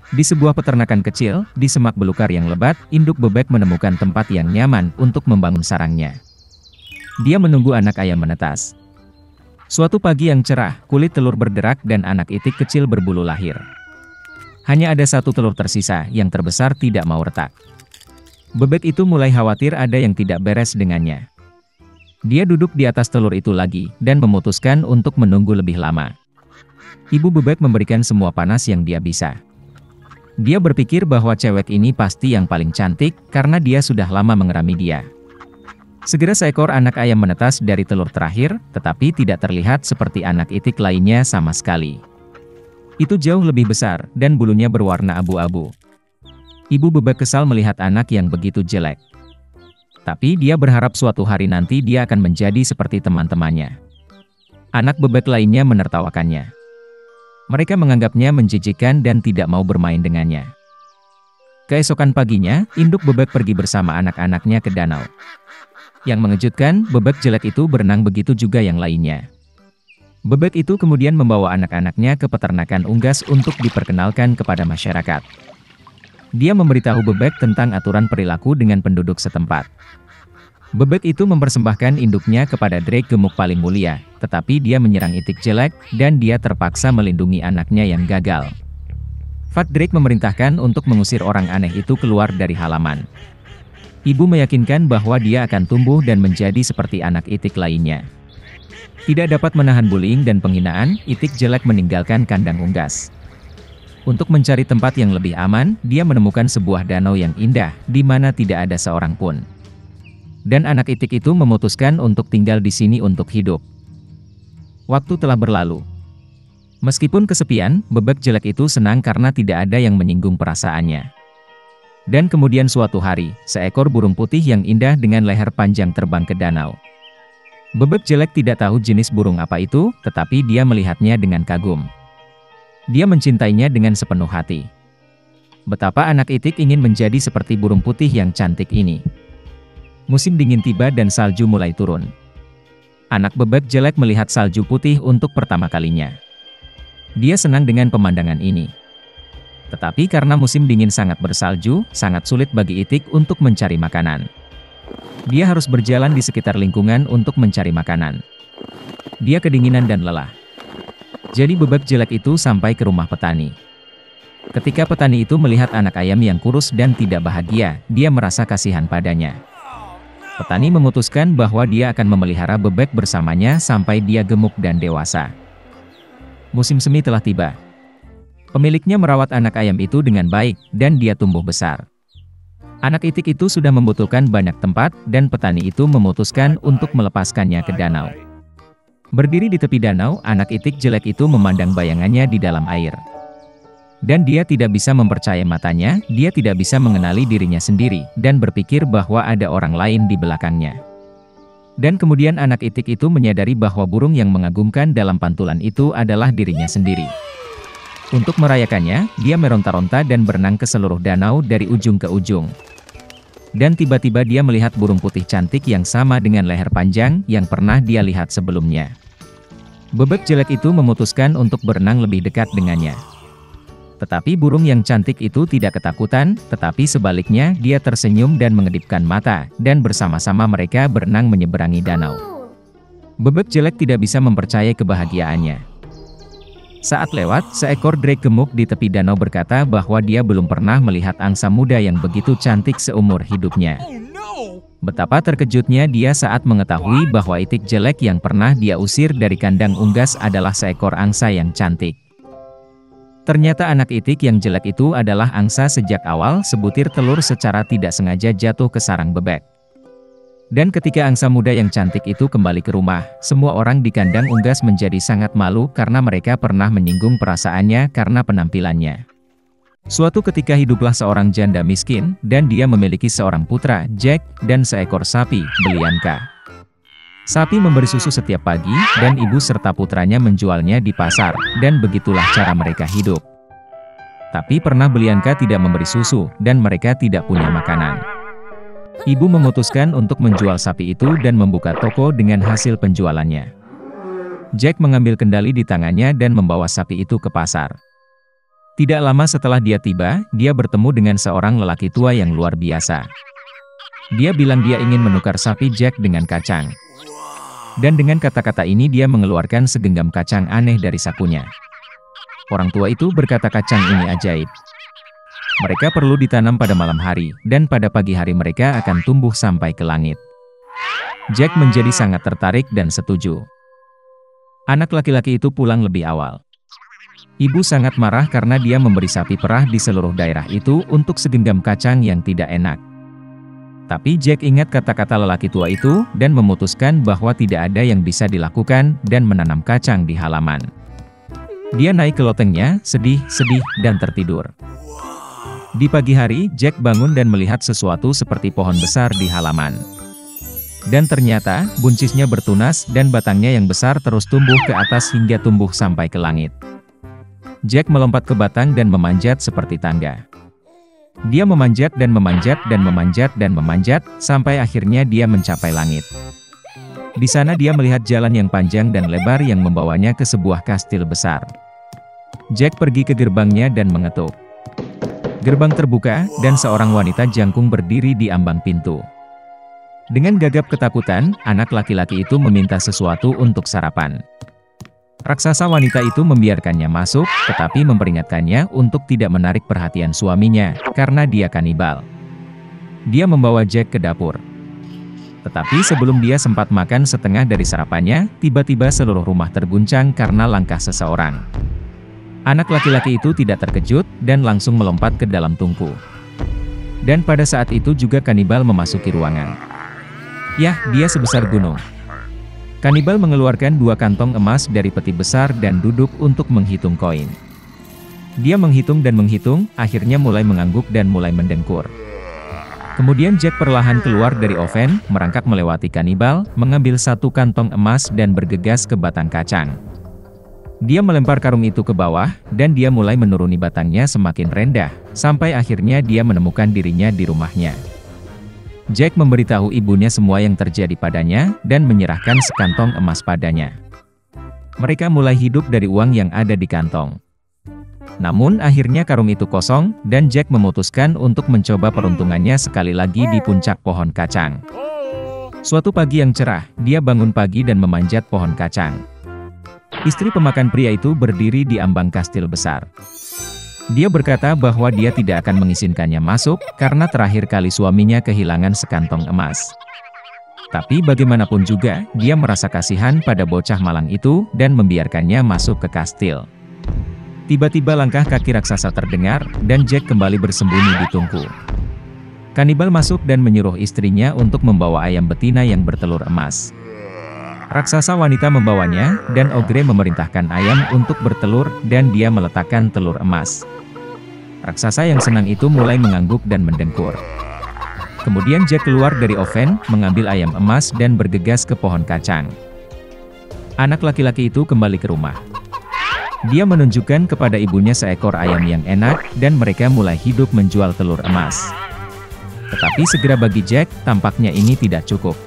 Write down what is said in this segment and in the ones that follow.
Di sebuah peternakan kecil, di semak belukar yang lebat, induk bebek menemukan tempat yang nyaman untuk membangun sarangnya. Dia menunggu anak ayam menetas. Suatu pagi yang cerah, kulit telur berderak dan anak itik kecil berbulu lahir. Hanya ada satu telur tersisa, yang terbesar tidak mau retak. Bebek itu mulai khawatir ada yang tidak beres dengannya. Dia duduk di atas telur itu lagi, dan memutuskan untuk menunggu lebih lama. Ibu bebek memberikan semua panas yang dia bisa. Dia berpikir bahwa cewek ini pasti yang paling cantik, karena dia sudah lama mengerami dia. Segera seekor anak ayam menetas dari telur terakhir, tetapi tidak terlihat seperti anak itik lainnya sama sekali. Itu jauh lebih besar, dan bulunya berwarna abu-abu. Ibu bebek kesal melihat anak yang begitu jelek. Tapi dia berharap suatu hari nanti dia akan menjadi seperti teman-temannya. Anak bebek lainnya menertawakannya. Mereka menganggapnya menjijikkan dan tidak mau bermain dengannya. Keesokan paginya, induk bebek pergi bersama anak-anaknya ke danau. Yang mengejutkan, bebek jelek itu berenang, begitu juga yang lainnya. Bebek itu kemudian membawa anak-anaknya ke peternakan unggas untuk diperkenalkan kepada masyarakat. Dia memberitahu bebek tentang aturan perilaku dengan penduduk setempat. Bebek itu mempersembahkan induknya kepada Drake gemuk paling mulia, tetapi dia menyerang itik jelek, dan dia terpaksa melindungi anaknya yang gagal. Fat Drake memerintahkan untuk mengusir orang aneh itu keluar dari halaman. Ibu meyakinkan bahwa dia akan tumbuh dan menjadi seperti anak itik lainnya. Tidak dapat menahan bullying dan penghinaan, itik jelek meninggalkan kandang unggas. Untuk mencari tempat yang lebih aman, dia menemukan sebuah danau yang indah, di mana tidak ada seorang pun. Dan anak itik itu memutuskan untuk tinggal di sini untuk hidup. Waktu telah berlalu. Meskipun kesepian, bebek jelek itu senang karena tidak ada yang menyinggung perasaannya. Dan kemudian suatu hari, seekor burung putih yang indah dengan leher panjang terbang ke danau. Bebek jelek tidak tahu jenis burung apa itu, tetapi dia melihatnya dengan kagum. Dia mencintainya dengan sepenuh hati. Betapa anak itik ingin menjadi seperti burung putih yang cantik ini. Musim dingin tiba dan salju mulai turun. Anak bebek jelek melihat salju putih untuk pertama kalinya. Dia senang dengan pemandangan ini. Tetapi karena musim dingin sangat bersalju, sangat sulit bagi itik untuk mencari makanan. Dia harus berjalan di sekitar lingkungan untuk mencari makanan. Dia kedinginan dan lelah. Jadi bebek jelek itu sampai ke rumah petani. Ketika petani itu melihat anak ayam yang kurus dan tidak bahagia, dia merasa kasihan padanya. Petani memutuskan bahwa dia akan memelihara bebek bersamanya sampai dia gemuk dan dewasa. Musim semi telah tiba. Pemiliknya merawat anak ayam itu dengan baik, dan dia tumbuh besar. Anak itik itu sudah membutuhkan banyak tempat, dan petani itu memutuskan untuk melepaskannya ke danau. Berdiri di tepi danau, anak itik jelek itu memandang bayangannya di dalam air. Dan dia tidak bisa mempercayai matanya, dia tidak bisa mengenali dirinya sendiri, dan berpikir bahwa ada orang lain di belakangnya. Dan kemudian anak itik itu menyadari bahwa burung yang mengagumkan dalam pantulan itu adalah dirinya sendiri. Untuk merayakannya, dia meronta-ronta dan berenang ke seluruh danau dari ujung ke ujung. Dan tiba-tiba dia melihat burung putih cantik yang sama dengan leher panjang yang pernah dia lihat sebelumnya. Bebek jelek itu memutuskan untuk berenang lebih dekat dengannya. Tetapi burung yang cantik itu tidak ketakutan, tetapi sebaliknya dia tersenyum dan mengedipkan mata, dan bersama-sama mereka berenang menyeberangi danau. Bebek jelek tidak bisa mempercayai kebahagiaannya. Saat lewat, seekor drake gemuk di tepi danau berkata bahwa dia belum pernah melihat angsa muda yang begitu cantik seumur hidupnya. Betapa terkejutnya dia saat mengetahui bahwa itik jelek yang pernah dia usir dari kandang unggas adalah seekor angsa yang cantik. Ternyata anak itik yang jelek itu adalah angsa sejak awal. Sebutir telur secara tidak sengaja jatuh ke sarang bebek. Dan ketika angsa muda yang cantik itu kembali ke rumah, semua orang di kandang unggas menjadi sangat malu karena mereka pernah menyinggung perasaannya karena penampilannya. Suatu ketika hiduplah seorang janda miskin, dan dia memiliki seorang putra, Jack, dan seekor sapi, Belianka. Sapi memberi susu setiap pagi, dan ibu serta putranya menjualnya di pasar, dan begitulah cara mereka hidup. Tapi pernah Belianka tidak memberi susu, dan mereka tidak punya makanan. Ibu memutuskan untuk menjual sapi itu dan membuka toko dengan hasil penjualannya. Jack mengambil kendali di tangannya dan membawa sapi itu ke pasar. Tidak lama setelah dia tiba, dia bertemu dengan seorang lelaki tua yang luar biasa. Dia bilang dia ingin menukar sapi Jack dengan kacang. Dan dengan kata-kata ini dia mengeluarkan segenggam kacang aneh dari sakunya. Orang tua itu berkata kacang ini ajaib. Mereka perlu ditanam pada malam hari, dan pada pagi hari mereka akan tumbuh sampai ke langit. Jack menjadi sangat tertarik dan setuju. Anak laki-laki itu pulang lebih awal. Ibu sangat marah karena dia memberi sapi perah di seluruh daerah itu untuk segenggam kacang yang tidak enak. Tapi Jack ingat kata-kata lelaki tua itu, dan memutuskan bahwa tidak ada yang bisa dilakukan, dan menanam kacang di halaman. Dia naik ke lotengnya, sedih, dan tertidur. Di pagi hari, Jack bangun dan melihat sesuatu seperti pohon besar di halaman. Dan ternyata, buncisnya bertunas, dan batangnya yang besar terus tumbuh ke atas hingga tumbuh sampai ke langit. Jack melompat ke batang dan memanjat seperti tangga. Dia memanjat dan memanjat dan memanjat dan memanjat, sampai akhirnya dia mencapai langit. Di sana dia melihat jalan yang panjang dan lebar yang membawanya ke sebuah kastil besar. Jack pergi ke gerbangnya dan mengetuk. Gerbang terbuka, dan seorang wanita jangkung berdiri di ambang pintu. Dengan gagap ketakutan, anak laki-laki itu meminta sesuatu untuk sarapan. Raksasa wanita itu membiarkannya masuk, tetapi memperingatkannya untuk tidak menarik perhatian suaminya, karena dia kanibal. Dia membawa Jack ke dapur. Tetapi sebelum dia sempat makan setengah dari sarapannya, tiba-tiba seluruh rumah terguncang karena langkah seseorang. Anak laki-laki itu tidak terkejut, dan langsung melompat ke dalam tungku. Dan pada saat itu juga kanibal memasuki ruangan. Yah, dia sebesar gunung. Kanibal mengeluarkan 2 kantong emas dari peti besar dan duduk untuk menghitung koin. Dia menghitung dan menghitung, akhirnya mulai mengangguk dan mulai mendengkur. Kemudian Jack perlahan keluar dari oven, merangkak melewati kanibal, mengambil 1 kantong emas dan bergegas ke batang kacang. Dia melempar karung itu ke bawah, dan dia mulai menuruni batangnya semakin rendah, sampai akhirnya dia menemukan dirinya di rumahnya. Jack memberitahu ibunya semua yang terjadi padanya, dan menyerahkan sekantong emas padanya. Mereka mulai hidup dari uang yang ada di kantong. Namun akhirnya karung itu kosong, dan Jack memutuskan untuk mencoba peruntungannya sekali lagi di puncak pohon kacang. Suatu pagi yang cerah, dia bangun pagi dan memanjat pohon kacang. Istri pemakan pria itu berdiri di ambang kastil besar. Dia berkata bahwa dia tidak akan mengizinkannya masuk, karena terakhir kali suaminya kehilangan sekantong emas. Tapi bagaimanapun juga, dia merasa kasihan pada bocah malang itu, dan membiarkannya masuk ke kastil. Tiba-tiba langkah kaki raksasa terdengar, dan Jack kembali bersembunyi di tungku. Kanibal masuk dan menyuruh istrinya untuk membawa ayam betina yang bertelur emas. Raksasa wanita membawanya, dan Ogre memerintahkan ayam untuk bertelur, dan dia meletakkan telur emas. Raksasa yang senang itu mulai mengangguk dan mendengkur. Kemudian Jack keluar dari oven, mengambil ayam emas dan bergegas ke pohon kacang. Anak laki-laki itu kembali ke rumah. Dia menunjukkan kepada ibunya seekor ayam yang enak, dan mereka mulai hidup menjual telur emas. Tetapi segera bagi Jack, tampaknya ini tidak cukup.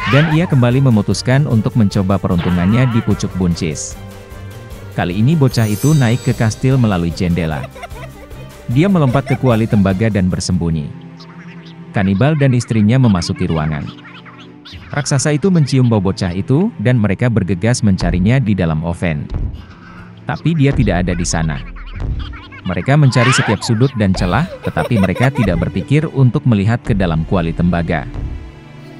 Dan ia kembali memutuskan untuk mencoba peruntungannya di pucuk buncis. Kali ini bocah itu naik ke kastil melalui jendela. Dia melompat ke kuali tembaga dan bersembunyi. Kanibal dan istrinya memasuki ruangan. Raksasa itu mencium bau bocah itu, dan mereka bergegas mencarinya di dalam oven. Tapi dia tidak ada di sana. Mereka mencari setiap sudut dan celah, tetapi mereka tidak berpikir untuk melihat ke dalam kuali tembaga.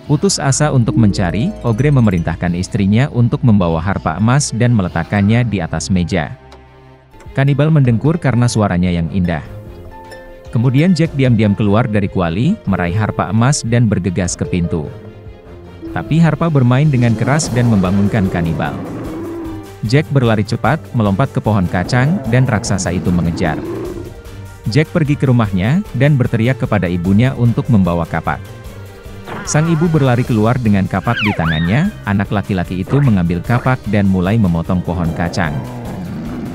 Putus asa untuk mencari, Ogre memerintahkan istrinya untuk membawa harpa emas dan meletakkannya di atas meja. Kanibal mendengkur karena suaranya yang indah. Kemudian Jack diam-diam keluar dari kuali, meraih harpa emas dan bergegas ke pintu. Tapi harpa bermain dengan keras dan membangunkan kanibal. Jack berlari cepat, melompat ke pohon kacang, dan raksasa itu mengejar. Jack pergi ke rumahnya, dan berteriak kepada ibunya untuk membawa kapak. Sang ibu berlari keluar dengan kapak di tangannya, anak laki-laki itu mengambil kapak dan mulai memotong pohon kacang.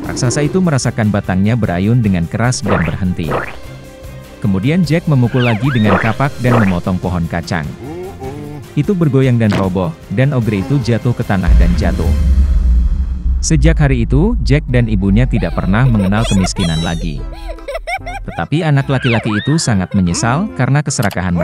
Raksasa itu merasakan batangnya berayun dengan keras dan berhenti. Kemudian Jack memukul lagi dengan kapak dan memotong pohon kacang. Itu bergoyang dan roboh, dan Ogre itu jatuh ke tanah dan jatuh. Sejak hari itu, Jack dan ibunya tidak pernah mengenal kemiskinan lagi. Tetapi anak laki-laki itu sangat menyesal karena keserakahan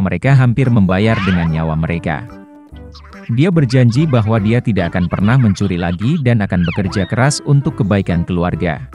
mereka hampir membayar dengan nyawa mereka. Dia berjanji bahwa dia tidak akan pernah mencuri lagi dan akan bekerja keras untuk kebaikan keluarga.